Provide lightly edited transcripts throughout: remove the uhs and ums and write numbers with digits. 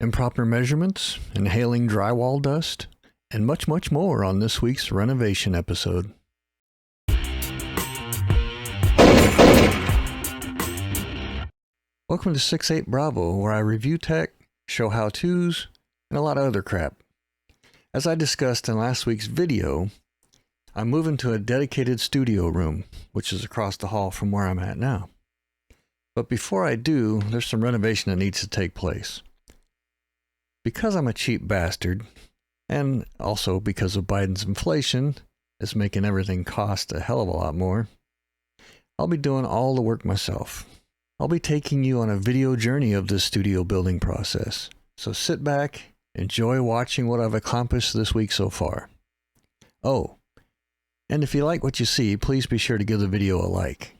improper measurements, inhaling drywall dust, and much, much more on this week's renovation episode. Welcome to 68 Bravo, where I review tech, show how-tos, and a lot of other crap. As I discussed in last week's video, I'm moving to a dedicated studio room, which is across the hall from where I'm at now. But before I do, there's some renovation that needs to take place. Because I'm a cheap bastard, and also because of Biden's inflation is making everything cost a hell of a lot more, I'll be doing all the work myself. I'll be taking you on a video journey of this studio building process. So sit back, enjoy watching what I've accomplished this week so far. Oh, and if you like what you see, please be sure to give the video a like.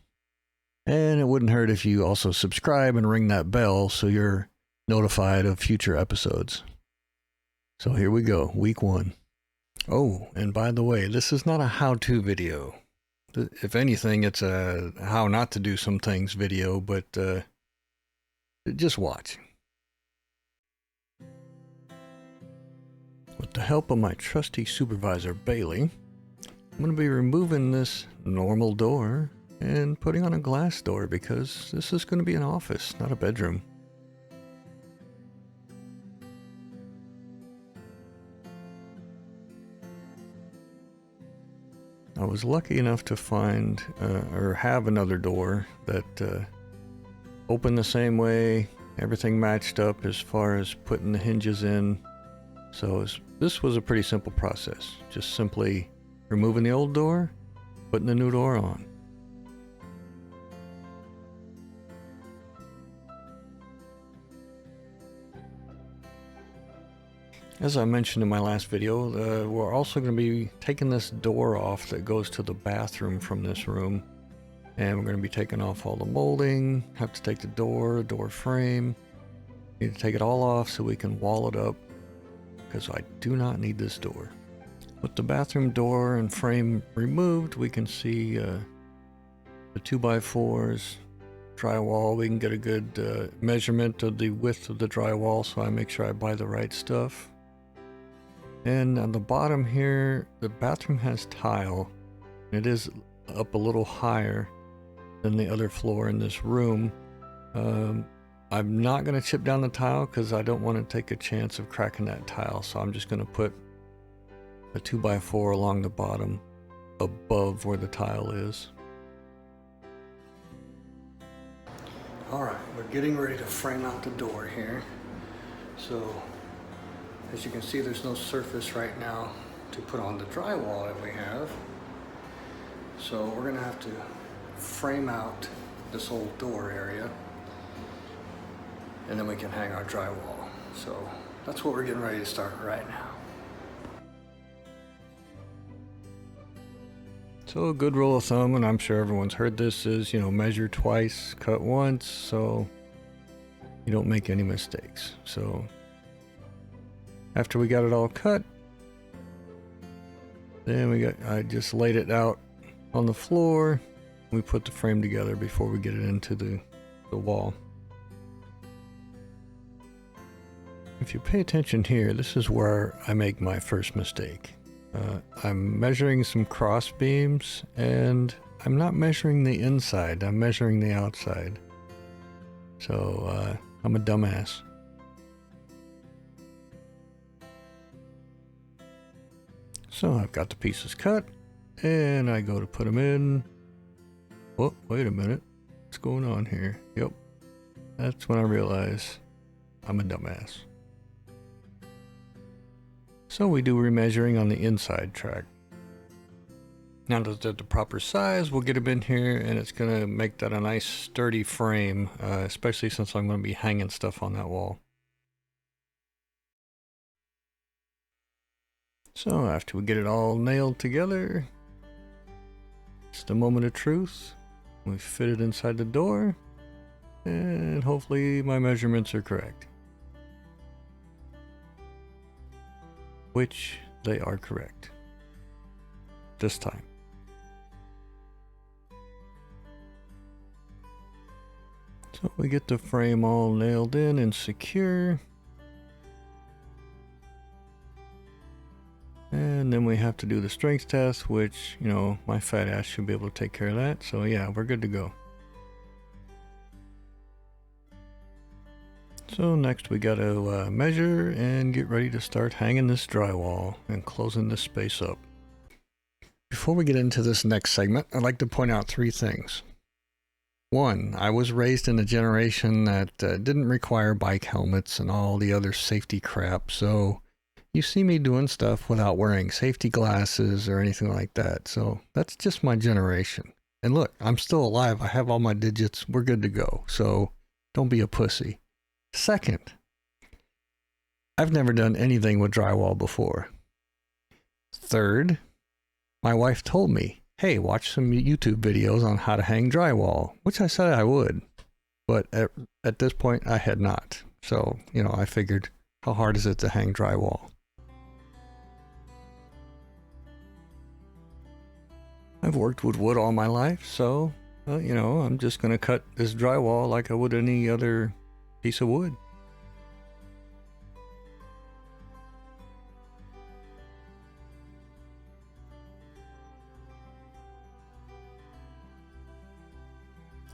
And it wouldn't hurt if you also subscribe and ring that bell so you're notified of future episodes. So here we go, week 1. Oh, and by the way, this is not a how-to video. If anything, it's a how not to do some things video, but just watch. With the help of my trusty supervisor, Bailey, I'm going to be removing this normal door and putting on a glass door because this is going to be an office, not a bedroom. I was lucky enough to find or have another door that opened the same way, everything matched up as far as putting the hinges in. So this was a pretty simple process, just simply removing the old door, putting the new door on. As I mentioned in my last video, we're also going to be taking this door off that goes to the bathroom from this room. And we're going to be taking off all the molding, have to take the door frame. Need to take it all off so we can wall it up, because I do not need this door. With the bathroom door and frame removed, we can see the 2x4s, drywall. We can get a good measurement of the width of the drywall, so I make sure I buy the right stuff. And on the bottom here, the bathroom has tile. It is up a little higher than the other floor in this room. I'm not going to chip down the tile because I don't want to take a chance of cracking that tile. So I'm just going to put a 2x4 along the bottom above where the tile is. All right, we're getting ready to frame out the door here. So as you can see, there's no surface right now to put on the drywall that we have. So we're gonna have to frame out this old door area and then we can hang our drywall. So that's what we're getting ready to start right now. So a good rule of thumb, and I'm sure everyone's heard this, is, measure twice, cut once, so you don't make any mistakes. So after we got it all cut, then I just laid it out on the floor. We put the frame together before we get it into the wall. If you pay attention here, this is where I make my first mistake. I'm measuring some cross beams, and I'm not measuring the inside, I'm measuring the outside. So I'm a dumbass. So I've got the pieces cut, and I go to put them in. Oh, wait a minute. What's going on here? Yep. That's when I realize I'm a dumbass. So we do remeasuring on the inside track. Now that they're the proper size, we'll get them in here, and it's going to make that a nice sturdy frame, especially since I'm going to be hanging stuff on that wall. So after we get it all nailed together, it's the moment of truth. We fit it inside the door, and hopefully my measurements are correct. Which they are correct. This time. So we get the frame all nailed in and secure. And then we have to do the strength test, which, you know, my fat ass should be able to take care of that. So yeah, we're good to go. So next we got to measure and get ready to start hanging this drywall and closing this space up. Before we get into this next segment, I'd like to point out 3 things. 1, I was raised in a generation that didn't require bike helmets and all the other safety crap, so you see me doing stuff without wearing safety glasses or anything like that. So that's just my generation. And look, I'm still alive. I have all my digits. We're good to go. So don't be a pussy. 2nd, I've never done anything with drywall before. 3rd, my wife told me, hey, watch some YouTube videos on how to hang drywall, which I said I would. But at this point, I had not. So, you know, I figured, how hard is it to hang drywall? I've worked with wood all my life, so, you know, I'm just going to cut this drywall like I would any other piece of wood.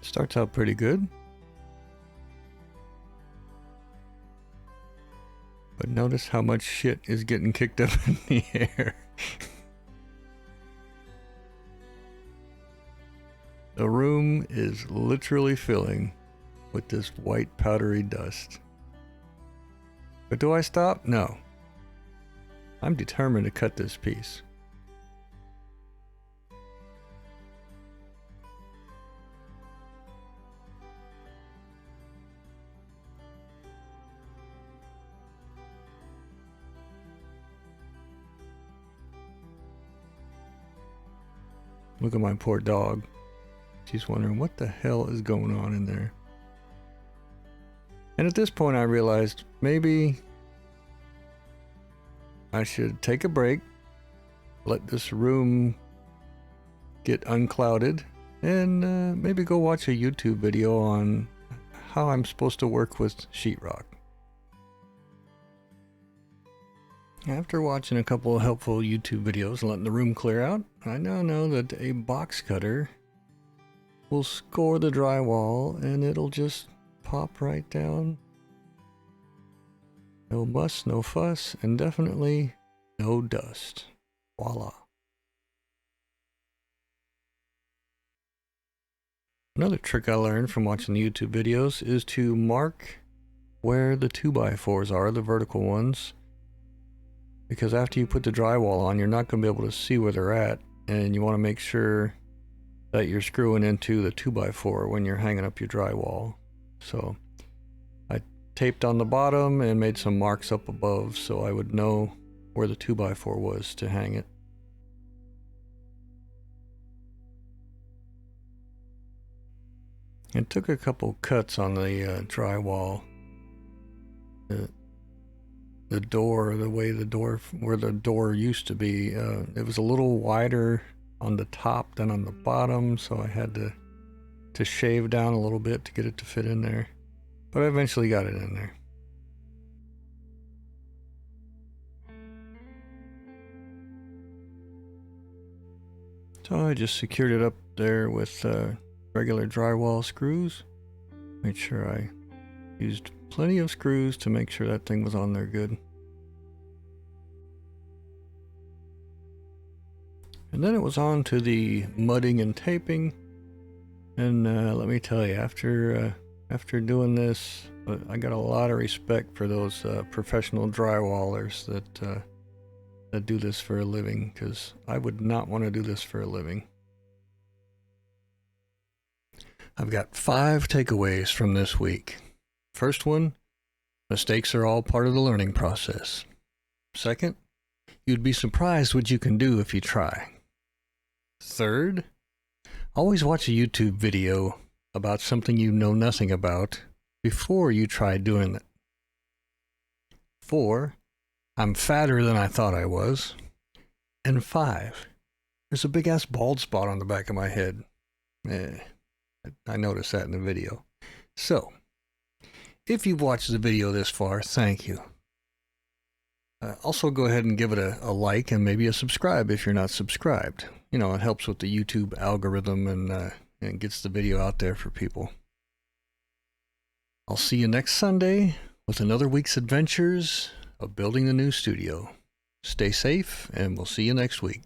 Starts out pretty good. But notice how much shit is getting kicked up in the air. The room is literally filling with this white powdery dust. But do I stop? No. I'm determined to cut this piece. Look at my poor dog. She's wondering what the hell is going on in there. And at this point I realized maybe I should take a break, let this room get unclouded, and maybe go watch a YouTube video on how I'm supposed to work with sheetrock. After watching a couple of helpful YouTube videos and letting the room clear out, I now know that a box cutter will score the drywall and it'll just pop right down. No muss, no fuss, and definitely no dust. Voila. Another trick I learned from watching the YouTube videos is to mark where the 2x4s are, the vertical ones. Because after you put the drywall on, you're not going to be able to see where they're at, and you want to make sure that you're screwing into the 2x4 when you're hanging up your drywall. So I taped on the bottom and made some marks up above so I would know where the 2x4 was to hang it. It took a couple cuts on the drywall. The door, the way the door, where the door used to be, it was a little wider on the top than on the bottom, so I had to shave down a little bit to get it to fit in there. But I eventually got it in there. So I just secured it up there with regular drywall screws. Made sure I used plenty of screws to make sure that thing was on there good. And then it was on to the mudding and taping. And let me tell you, after doing this, I got a lot of respect for those professional drywallers that do this for a living, because I would not want to do this for a living. I've got 5 takeaways from this week. First one, mistakes are all part of the learning process. Second, you'd be surprised what you can do if you try. Third, always watch a YouTube video about something you know nothing about before you try doing it. 4, I'm fatter than I thought I was. And 5, there's a big ass bald spot on the back of my head. I noticed that in the video. So, if you've watched the video this far, thank you. Also, go ahead and give it a like and maybe a subscribe if you're not subscribed. You know, it helps with the YouTube algorithm and gets the video out there for people. I'll see you next Sunday with another week's adventures of building the new studio. Stay safe, and we'll see you next week.